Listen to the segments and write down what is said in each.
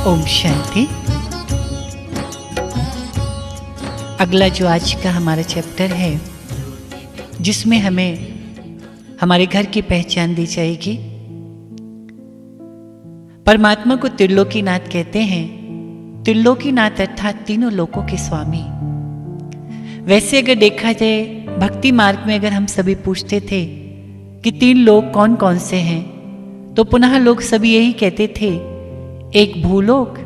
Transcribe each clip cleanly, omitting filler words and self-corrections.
ओम शांति। अगला जो आज का हमारा चैप्टर है, जिसमें हमें हमारे घर की पहचान दी जाएगी। परमात्मा को त्रिलोकीनाथ कहते हैं। त्रिलोकीनाथ अर्थात तीनों लोकों के स्वामी। वैसे अगर देखा जाए भक्ति मार्ग में, अगर हम सभी पूछते थे कि तीन लोक कौन कौन से हैं, तो पुनः लोग सभी यही कहते थे, एक भूलोक,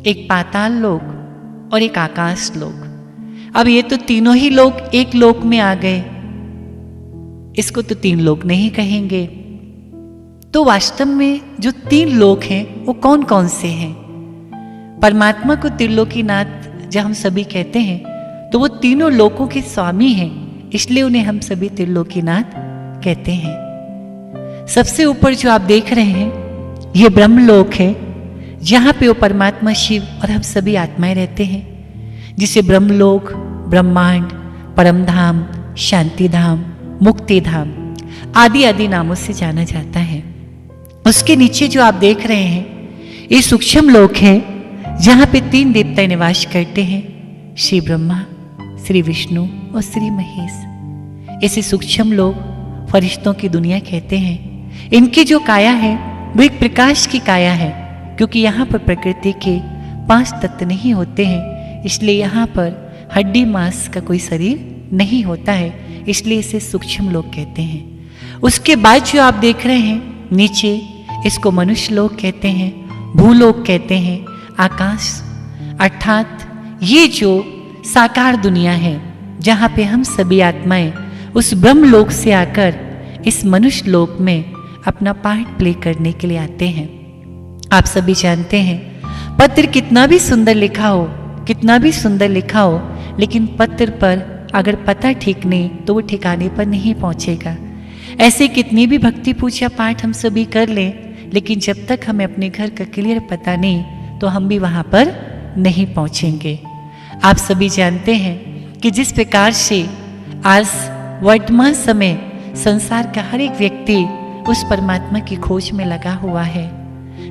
एक पाताल लोक और एक आकाश लोक। अब ये तो तीनों ही लोक एक लोक में आ गए, इसको तो तीन लोक नहीं कहेंगे। तो वास्तव में जो तीन लोक हैं वो कौन कौन से हैं? परमात्मा को त्रिलोकीनाथ जब हम सभी कहते हैं तो वो तीनों लोकों के स्वामी हैं, इसलिए उन्हें हम सभी त्रिलोकीनाथ कहते हैं। सबसे ऊपर जो आप देख रहे हैं ये ब्रह्मलोक है, जहां पे वो परमात्मा शिव और हम सभी आत्माएं रहते हैं, जिसे ब्रह्मलोक, ब्रह्मांड, परमधाम, शांतिधाम, मुक्तिधाम आदि आदि नामों से जाना जाता है। उसके नीचे जो आप देख रहे हैं ये सूक्ष्म लोक है, जहां पे तीन देवता निवास करते हैं, श्री ब्रह्मा, श्री विष्णु और श्री महेश। इसे सूक्ष्म लोक फरिश्तों की दुनिया कहते हैं। इनकी जो काया है वो एक प्रकाश की काया है, क्योंकि यहाँ पर प्रकृति के 5 तत्व नहीं होते हैं, इसलिए यहाँ पर हड्डी मांस का कोई शरीर नहीं होता है, इसलिए इसे सूक्ष्म लोक कहते हैं। उसके बाद जो आप देख रहे हैं नीचे, इसको मनुष्य लोक कहते हैं, भूलोक कहते हैं, आकाश अर्थात ये जो साकार दुनिया है, जहाँ पे हम सभी आत्माएं उस ब्रह्म लोक से आकर इस मनुष्य लोक में अपना पार्ट प्ले करने के लिए आते हैं। आप सभी जानते हैं पत्र कितना भी सुंदर लिखा हो, कितना भी सुंदर लिखा हो, लेकिन पत्र पर अगर पता ठीक नहीं तो वो ठिकाने पर नहीं पहुंचेगा। ऐसे कितनी भी भक्ति पूजा पाठ हम सभी कर लें, लेकिन जब तक हमें अपने घर का क्लियर पता नहीं तो हम भी वहां पर नहीं पहुंचेंगे। आप सभी जानते हैं कि जिस प्रकार से आज वर्तमान समय संसार का हर एक व्यक्ति उस परमात्मा की खोज में लगा हुआ है।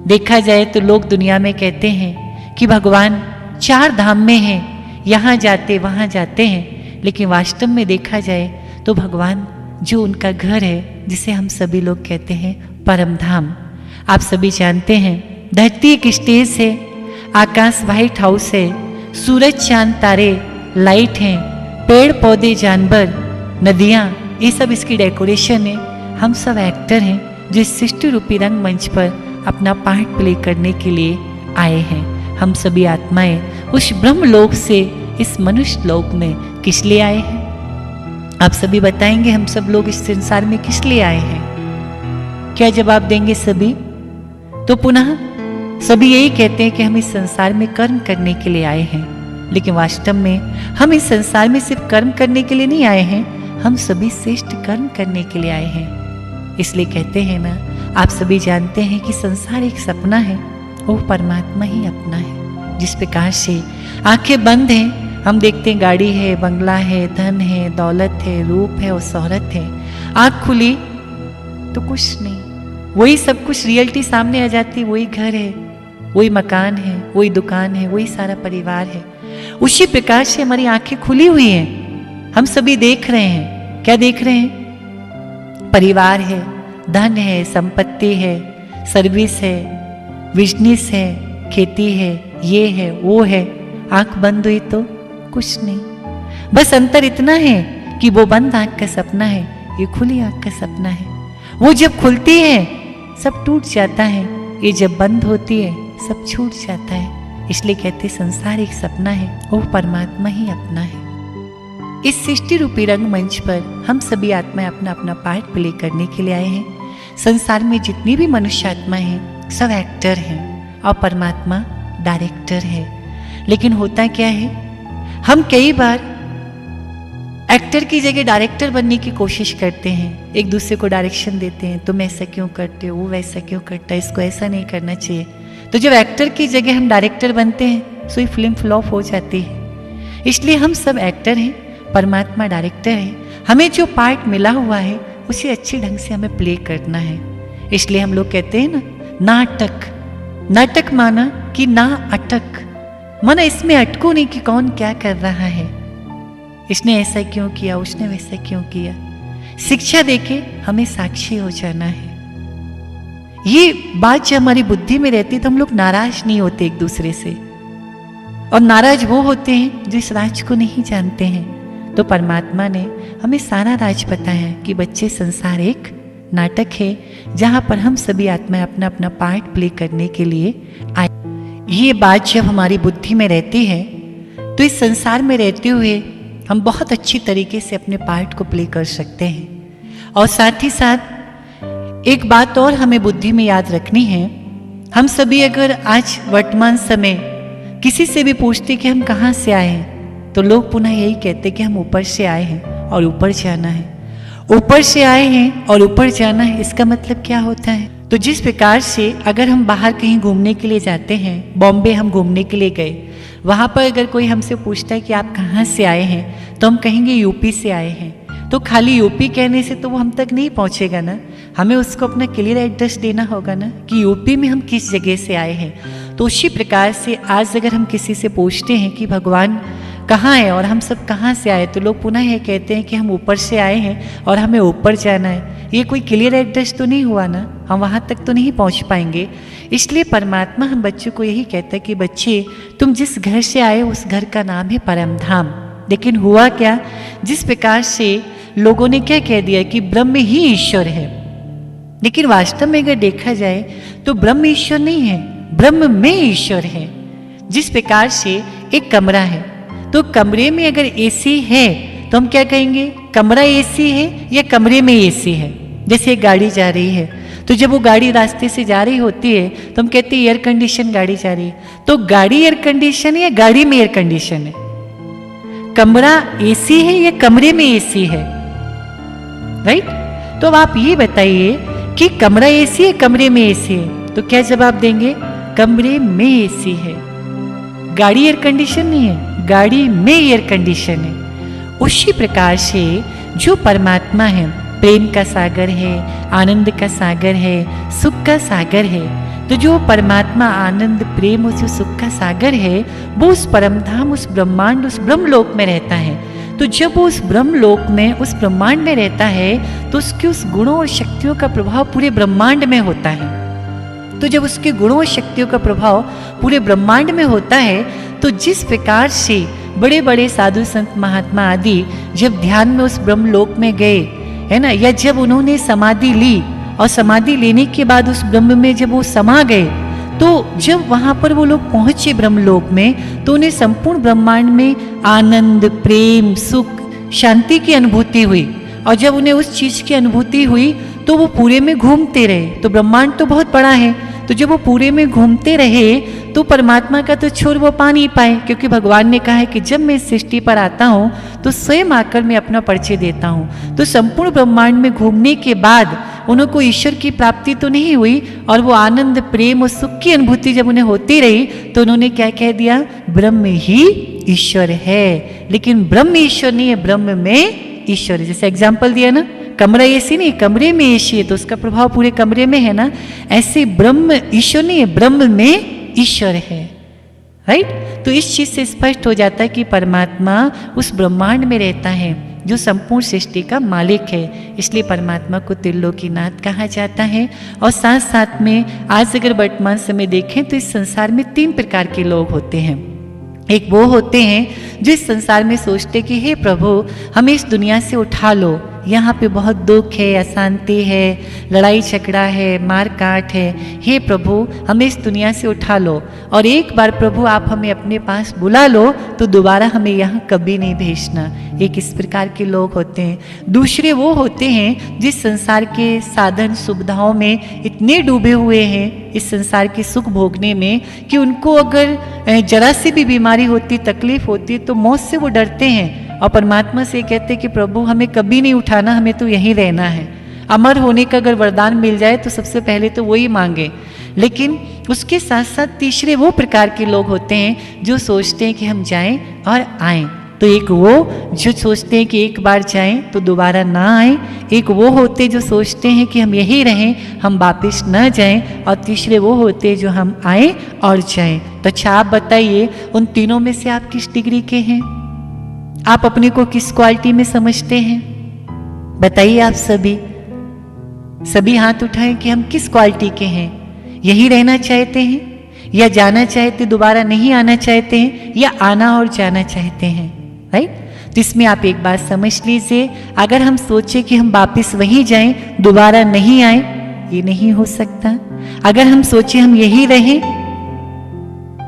देखा जाए तो लोग दुनिया में कहते हैं कि भगवान 4 धाम में हैं, यहाँ जाते वहाँ जाते हैं, लेकिन वास्तव में देखा जाए तो भगवान जो उनका घर है, जिसे हम सभी लोग कहते हैं परम धाम। आप सभी जानते हैं धरती एक स्टेज है, आकाश व्हाइट हाउस है, सूरज चांद तारे लाइट हैं, पेड़ पौधे जानवर नदियाँ, ये सब इसकी डेकोरेशन है। हम सब एक्टर हैं जो इस सृष्टि रूपी रंग मंच पर अपना पार्ट प्ले करने के लिए आए हैं। हम सभी आत्माएं उस ब्रह्म लोक से इस मनुष्य लोक में किस लिए आए हैं? आप सभी बताएंगे हम सब लोग इस संसार में किस लिए आए हैं? क्या जवाब देंगे सभी? तो पुनः सभी यही कहते हैं कि हम इस संसार में कर्म करने के लिए आए हैं, लेकिन वास्तव में हम इस संसार में सिर्फ कर्म करने के लिए नहीं आए हैं, हम सभी श्रेष्ठ कर्म करने के लिए आए हैं। इसलिए कहते हैं ना, आप सभी जानते हैं कि संसार एक सपना है, वो परमात्मा ही अपना है। जिस प्रकार से आंखें बंद हैं, हम देखते हैं गाड़ी है, बंगला है, धन है, दौलत है, रूप है और शोहरत है। आंख खुली तो कुछ नहीं, वही सब कुछ रियलिटी सामने आ जाती, वही घर है, वही मकान है, वही दुकान है, वही सारा परिवार है। उसी प्रकार से हमारी आंखें खुली हुई हैं, हम सभी देख रहे हैं। क्या देख रहे हैं? परिवार है, धन है, संपत्ति है, सर्विस है, बिजनेस है, खेती है, ये है, वो है। आंख बंद हुई तो कुछ नहीं, बस अंतर इतना है कि वो बंद आंख का सपना है, ये खुली आंख का सपना है। वो जब खुलती है सब टूट जाता है, ये जब बंद होती है सब छूट जाता है। इसलिए कहते संसार एक सपना है, वो परमात्मा ही अपना है। इस सृष्टि रूपी रंग मंच पर हम सभी आत्माएं अपना अपना पार्ट प्ले करने के लिए आए हैं। संसार में जितनी भी मनुष्य आत्मा हैं सब एक्टर हैं और परमात्मा डायरेक्टर है। लेकिन होता क्या है, हम कई बार एक्टर की जगह डायरेक्टर बनने की कोशिश करते हैं, एक दूसरे को डायरेक्शन देते हैं, तुम ऐसा क्यों करते हो, वो वैसा क्यों करता है, इसको ऐसा नहीं करना चाहिए। तो जब एक्टर की जगह हम डायरेक्टर बनते हैं तो ये फिल्म फ्लॉप हो जाती है। इसलिए हम सब एक्टर हैं, परमात्मा डायरेक्टर है। हमें जो पार्ट मिला हुआ है उसे अच्छे ढंग से हमें प्ले करना है। इसलिए हम लोग कहते हैं ना, नाटक। नाटक माना कि ना अटक, मन इसमें अटको नहीं कि कौन क्या कर रहा है, इसने ऐसा क्यों किया, उसने वैसा क्यों किया। शिक्षा देके हमें साक्षी हो जाना है। ये बात जब हमारी बुद्धि में रहती तो हम लोग नाराज नहीं होते एक दूसरे से, और नाराज वो होते हैं जो इस राज को नहीं जानते हैं। तो परमात्मा ने हमें सारा राज बताया कि बच्चे, संसार एक नाटक है जहां पर हम सभी आत्माएं अपना अपना पार्ट प्ले करने के लिए आए। ये बात जब हमारी बुद्धि में रहती है तो इस संसार में रहते हुए हम बहुत अच्छी तरीके से अपने पार्ट को प्ले कर सकते हैं। और साथ ही साथ एक बात और हमें बुद्धि में याद रखनी है, हम सभी अगर आज वर्तमान समय किसी से भी पूछते कि हम कहाँ से आए हैं, तो लोग पुनः यही कहते कि हम ऊपर से आए हैं और ऊपर जाना है। ऊपर से आए हैं और ऊपर जाना है, इसका मतलब क्या होता है? तो जिस प्रकार से अगर हम बाहर कहीं घूमने के लिए जाते हैं, बॉम्बे हम घूमने के लिए गए, वहाँ पर अगर कोई हमसे पूछता है कि आप कहाँ से आए हैं, तो हम कहेंगे यूपी से आए हैं। तो खाली यूपी कहने से तो वो हम तक नहीं पहुँचेगा ना, हमें उसको अपना क्लियर एड्रेस देना होगा ना कि यूपी में हम किस जगह से आए हैं। तो उसी प्रकार से आज अगर हम किसी से पूछते हैं कि भगवान कहाँ है और हम सब कहाँ से आए, तो लोग पुनः ये कहते हैं कि हम ऊपर से आए हैं और हमें ऊपर जाना है। ये कोई क्लियर एड्रेस तो नहीं हुआ ना, हम वहाँ तक तो नहीं पहुँच पाएंगे। इसलिए परमात्मा हम बच्चों को यही कहता है कि बच्चे, तुम जिस घर से आए उस घर का नाम है परम धाम। लेकिन हुआ क्या, जिस प्रकार से लोगों ने क्या कह दिया कि ब्रह्म ही ईश्वर है, लेकिन वास्तव में अगर देखा जाए तो ब्रह्म ईश्वर नहीं है, ब्रह्म में ईश्वर है। जिस प्रकार से एक कमरा है, तो कमरे में अगर एसी है तो हम क्या कहेंगे, कमरा एसी है या कमरे में एसी है। जैसे एक गाड़ी जा रही है, तो जब वो गाड़ी रास्ते से जा रही होती है तो हम कहते हैं एयर कंडीशन गाड़ी जा रही है। तो गाड़ी एयर कंडीशन है या गाड़ी में एयर कंडीशन है? कमरा एसी है या कमरे में एसी है? राइट? तो अब आप ये बताइए कि कमरा एसी है, कमरे में एसी है, तो क्या जवाब देंगे? कमरे में एसी है। गाड़ी एयर कंडीशन नहीं है, गाड़ी में एयर कंडीशन है। उसी प्रकार से जो परमात्मा है, प्रेम का सागर है, आनंद का सागर है, सुख का सागर है, तो जो परमात्मा आनंद प्रेम और जो सुख का सागर है, वो उस परमधाम, उस ब्रह्मांड, उस ब्रह्मलोक में रहता है। तो जब वो उस ब्रह्मलोक में, उस ब्रह्मांड में रहता है, तो उसके उस गुणों और शक्तियों का प्रभाव पूरे ब्रह्मांड में होता है। तो जब उसके गुणों और शक्तियों का प्रभाव पूरे ब्रह्मांड में होता है, तो जिस प्रकार से बड़े बड़े साधु संत महात्मा आदि जब ध्यान में उस ब्रह्मलोक में गए, है ना, या जब उन्होंने समाधि ली और समाधि लेने के बाद उस ब्रह्म में जब वो समा गए, तो जब वहां पर वो लोग पहुंचे ब्रह्मलोक में, तो उन्हें संपूर्ण ब्रह्मांड में आनंद, प्रेम, सुख, शांति की अनुभूति हुई। और जब उन्हें उस चीज की अनुभूति हुई तो वो पूरे में घूमते रहे। तो ब्रह्मांड तो बहुत बड़ा है, तो जब वो पूरे में घूमते रहे तो परमात्मा का तो छोर वो पा नहीं पाए, क्योंकि भगवान ने कहा है कि जब मैं इस सृष्टि पर आता हूँ तो स्वयं आकर मैं अपना परिचय देता हूँ। तो संपूर्ण ब्रह्मांड में घूमने के बाद उनको ईश्वर की प्राप्ति तो नहीं हुई, और वो आनंद, प्रेम और सुख की अनुभूति जब उन्हें होती रही तो उन्होंने क्या कह दिया, ब्रह्म ही ईश्वर है। लेकिन ब्रह्म ईश्वर नहीं है, ब्रह्म में ईश्वर है। जैसे एग्जाम्पल दिया ना, कमरा एसी नहीं, कमरे में एसी है, तो उसका प्रभाव पूरे कमरे में है ना। ऐसे ब्रह्म ईश्वर नहीं है, ब्रह्म में ईश्वर है। राइट? तो इस चीज से स्पष्ट हो जाता है कि परमात्मा उस ब्रह्मांड में रहता है जो संपूर्ण सृष्टि का मालिक है। इसलिए परमात्मा को त्रिलोकीनाथ कहा जाता है। और साथ साथ में आज अगर वर्तमान समय देखें तो इस संसार में 3 प्रकार के लोग होते हैं। एक वो होते हैं जो इस संसार में सोचते कि हे प्रभु, हमें इस दुनिया से उठा लो, यहाँ पे बहुत दुख है, अशांति है, लड़ाई झगड़ा है, मार काट है, हे प्रभु हमें इस दुनिया से उठा लो, और एक बार प्रभु आप हमें अपने पास बुला लो तो दोबारा हमें यहाँ कभी नहीं भेजना। एक इस प्रकार के लोग होते हैं। दूसरे वो होते हैं जिस संसार के साधन सुविधाओं में इतने डूबे हुए हैं, इस संसार के सुख भोगने में, कि उनको अगर जरा सी भी बीमारी होती, तकलीफ होती, तो मौत से वो डरते हैं और परमात्मा से कहते कि प्रभु हमें कभी नहीं उठाना, हमें तो यहीं रहना है। अमर होने का अगर वरदान मिल जाए तो सबसे पहले तो वही मांगे। लेकिन उसके साथ साथ तीसरे वो प्रकार के लोग होते हैं जो सोचते हैं कि हम जाएं और आएं, तो एक वो जो सोचते हैं कि एक बार जाएं तो दोबारा ना आए, एक वो होते जो सोचते हैं कि हम यहीं रहें, हम वापस न जाएं, और तीसरे वो होते जो हम आए और जाएं। तो अच्छा आप बताइए, उन तीनों में से आप किस डिग्री के हैं? आप अपने को किस क्वालिटी में समझते हैं? बताइए आप सभी हाथ उठाएं कि हम किस क्वालिटी के हैं। यही रहना चाहते हैं, या जाना चाहते दोबारा नहीं आना चाहते हैं, या आना और जाना चाहते हैं, राइट? तो इसमें आप एक बात समझ लीजिए, अगर हम सोचे कि हम वापस वहीं जाएं, दोबारा नहीं आए, ये नहीं हो सकता। अगर हम सोचे हम यहीं रहें,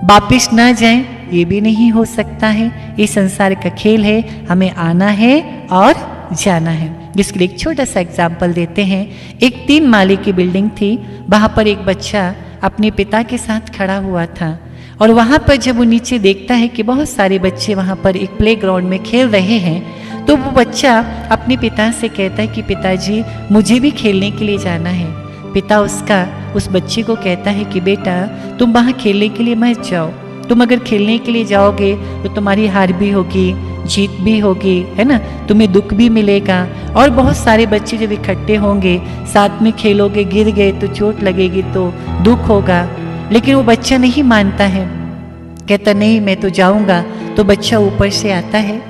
वापस ना जाएं, ये भी नहीं हो सकता है। ये संसार का खेल है, हमें आना है और जाना है। जिसके लिए एक छोटा सा एग्जाम्पल देते हैं। एक 3 माले की बिल्डिंग थी, वहां पर एक बच्चा अपने पिता के साथ खड़ा हुआ था, और वहां पर जब वो नीचे देखता है कि बहुत सारे बच्चे वहां पर एक प्लेग्राउंड में खेल रहे हैं, तो वो बच्चा अपने पिता से कहता है कि पिताजी मुझे भी खेलने के लिए जाना है। पिता उसका उस बच्चे को कहता है कि बेटा तुम वहां खेलने के लिए मत जाओ, तुम अगर खेलने के लिए जाओगे तो तुम्हारी हार भी होगी, जीत भी होगी, है ना, तुम्हें दुख भी मिलेगा, और बहुत सारे बच्चे जब इकट्ठे होंगे, साथ में खेलोगे, गिर गए तो चोट लगेगी तो दुख होगा। लेकिन वो बच्चा नहीं मानता है, कहता नहीं मैं तो जाऊंगा। तो बच्चा ऊपर से आता है,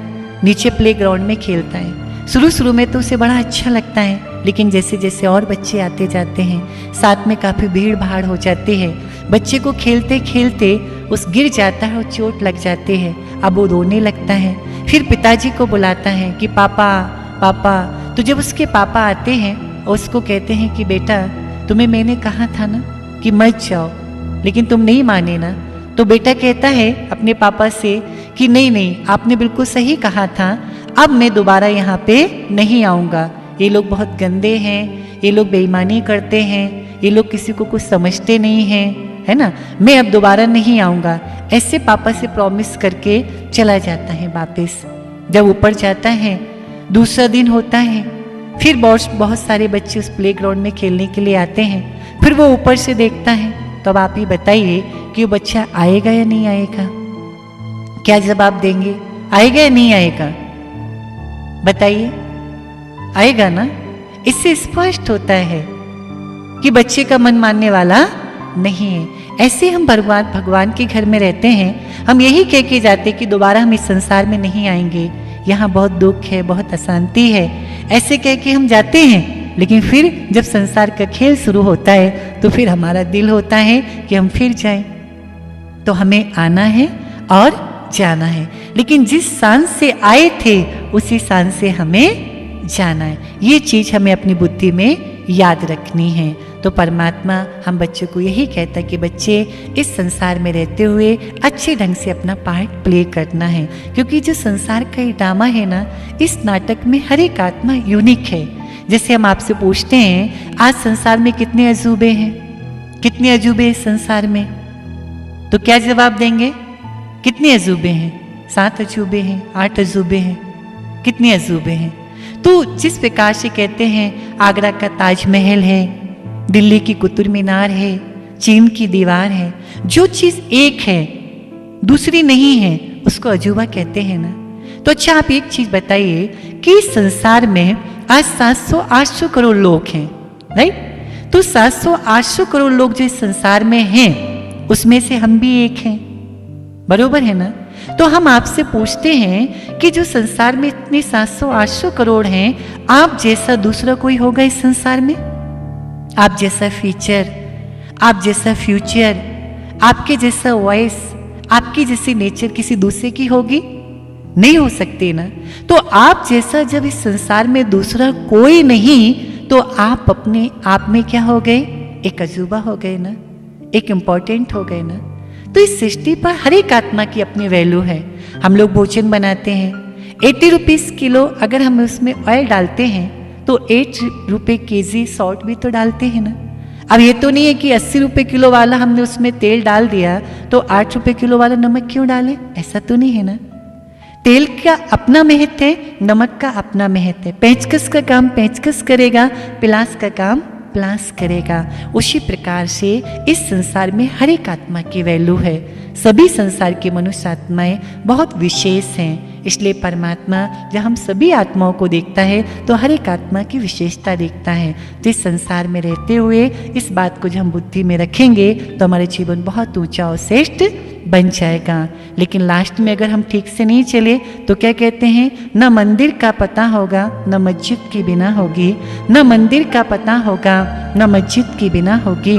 नीचे प्लेग्राउंड में खेलता है। शुरू में तो उसे बड़ा अच्छा लगता है, लेकिन जैसे जैसे और बच्चे आते जाते हैं, साथ में काफ़ी भीड़ भाड़ हो जाती है, बच्चे को खेलते खेलते उस गिर जाता है और चोट लग जाती है। अब वो रोने लगता है, फिर पिताजी को बुलाता है कि पापा पापा। तो जब उसके पापा आते हैं और उसको कहते हैं कि बेटा तुम्हें मैंने कहा था ना कि मत जाओ, लेकिन तुम नहीं माने ना। तो बेटा कहता है अपने पापा से कि नहीं नहीं, आपने बिल्कुल सही कहा था, अब मैं दोबारा यहाँ पे नहीं आऊँगा। ये लोग बहुत गंदे हैं, ये लोग बेईमानी करते हैं, ये लोग किसी को कुछ समझते नहीं हैं, है ना, मैं अब दोबारा नहीं आऊँगा। ऐसे पापा से प्रॉमिस करके चला जाता है वापस। जब ऊपर जाता है, दूसरा दिन होता है, फिर बहुत सारे बच्चे उस प्लेग्राउंड में खेलने के लिए आते हैं। फिर वो ऊपर से देखता है। तो अब आप ही बताइए कि वो बच्चा आएगा या नहीं आएगा? क्या जवाब देंगे? आएगा या नहीं आएगा? बताइए, आएगा ना? इससे स्पष्ट होता है कि बच्चे का मन मानने वाला नहीं है। ऐसे हम भगवान के घर में रहते हैं, हम यही कह के जाते कि दोबारा हम इस संसार में नहीं आएंगे, यहाँ बहुत दुख है, बहुत अशांति है, ऐसे कह के हम जाते हैं। लेकिन फिर जब संसार का खेल शुरू होता है तो फिर हमारा दिल होता है कि हम फिर जाएं। तो हमें आना है और जाना है, लेकिन जिस सांस से आए थे उसी सांस से हमें जाना है। ये चीज हमें अपनी बुद्धि में याद रखनी है। तो परमात्मा हम बच्चों को यही कहता है कि बच्चे इस संसार में रहते हुए अच्छे ढंग से अपना पार्ट प्ले करना है, क्योंकि जो संसार का ये ड्रामा है ना, इस नाटक में हर एक आत्मा यूनिक है। जैसे हम आपसे पूछते हैं आज संसार में कितने अजूबे हैं, कितने अजूबे इस संसार में, तो क्या जवाब देंगे? कितने अजूबे हैं? 7 अजूबे हैं, 8 अजूबे हैं, कितने अजूबे हैं? तो जिस प्रकार से कहते हैं आगरा का ताजमहल है, दिल्ली की कुतुब मीनार है, चीन की दीवार है, जो चीज एक है दूसरी नहीं है उसको अजूबा कहते हैं ना। तो अच्छा आप एक चीज बताइए कि संसार में आज 700-800 करोड़ लोग हैं, राइट? तो 700-800 करोड़ लोग जो इस संसार में हैं उसमें से हम भी एक हैं, बरोबर है ना? तो हम आपसे पूछते हैं कि जो संसार में इतने 700-800 करोड़ हैं, आप जैसा दूसरा कोई होगा इस संसार में? आप जैसा फीचर, आप जैसा फ्यूचर, आपके जैसा वॉइस, आपकी जैसी नेचर किसी दूसरे की होगी? नहीं हो सकती ना। तो आप जैसा जब इस संसार में दूसरा कोई नहीं, तो आप अपने आप में क्या हो गए? एक अजूबा हो गए ना, एक इम्पोर्टेंट हो गए ना। तो इस सृष्टि पर हर एक आत्मा की अपनी वैल्यू है। हम लोग भोजन बनाते हैं, 80 रुपीज़ किलो अगर हम उसमें ऑयल डालते हैं तो 8 रुपये केजी सॉल्ट भी तो डालते हैं ना। अब ये तो नहीं है कि 80 रुपये किलो वाला हमने उसमें तेल डाल दिया तो 8 रुपये किलो वाला नमक क्यों डालें, ऐसा तो नहीं है ना। तेल का अपना महत्व है, नमक का अपना महत्व है। पेचकस का काम पेचकस करेगा, प्लास का काम प्लास करेगा। उसी प्रकार से इस संसार में हर एक आत्मा की वैल्यू है। सभी संसार की मनुष्य आत्माएं बहुत विशेष हैं, इसलिए परमात्मा जब हम सभी आत्माओं को देखता है तो हर एक आत्मा की विशेषता देखता है। तो इस संसार में रहते हुए इस बात को जब हम बुद्धि में रखेंगे तो हमारे जीवन बहुत ऊंचा और श्रेष्ठ बन जाएगा। लेकिन लास्ट में अगर हम ठीक से नहीं चले तो क्या कहते हैं, न मंदिर का पता होगा न मस्जिद की बिना होगी, न मंदिर का पता होगा न मस्जिद की बिना होगी,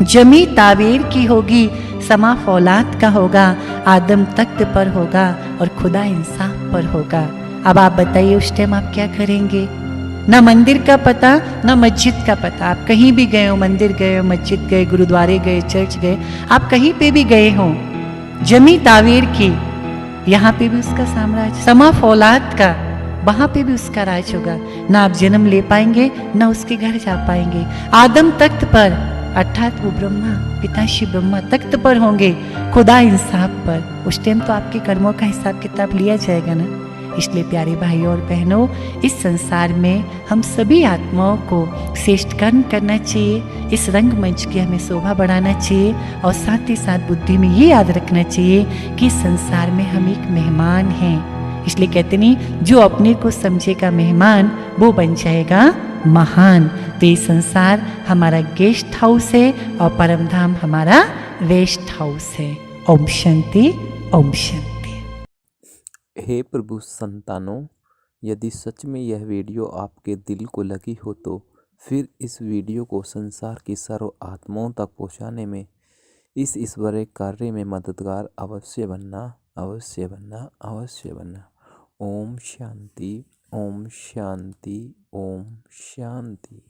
जमी तावेर की होगी समा फौलाद का होगा, आदम तख्त पर होगा और खुदा इंसाफ पर होगा। अब आप बताइए उस टाइम आप क्या करेंगे? ना मंदिर का पता ना मस्जिद का पता। आप कहीं भी गए हो, मंदिर गए हो, मस्जिद गए, गुरुद्वारे गए, चर्च गए, आप कहीं पे भी गए हो, जमी तावेर की, यहाँ पे भी उसका साम्राज्य, समा फौलाद का, वहां पे भी उसका राज होगा। ना आप जन्म ले पाएंगे ना उसके घर जा पाएंगे। आदम तख्त पर अर्थात वो ब्रह्मा पिताश्री ब्रह्मा तख्त पर होंगे, खुदा इंसाफ पर। उस टाइम तो आपके कर्मों का हिसाब किताब लिया जाएगा ना। इसलिए प्यारे भाइयों और बहनों, इस संसार में हम सभी आत्माओं को श्रेष्ठ कर्म करना चाहिए। इस रंगमंच की हमें शोभा बढ़ाना चाहिए और साथ ही साथ बुद्धि में ये याद रखना चाहिए कि इस संसार में हम एक मेहमान हैं। इसलिए कहते नहीं, जो अपने को समझेगा मेहमान वो बन जाएगा महान। तो ये संसार हमारा गेस्ट हाउस है और परम धाम हमारा रेस्ट हाउस है। ओम शांति, ओम शांति। हे प्रभु संतानों, यदि सच में यह वीडियो आपके दिल को लगी हो तो फिर इस वीडियो को संसार की सर्व आत्माओं तक पहुंचाने में इस ईश्वरीय कार्य में मददगार अवश्य बनना, अवश्य बनना, अवश्य बनना। ओम शांति, ओम शांति, ओम शांति।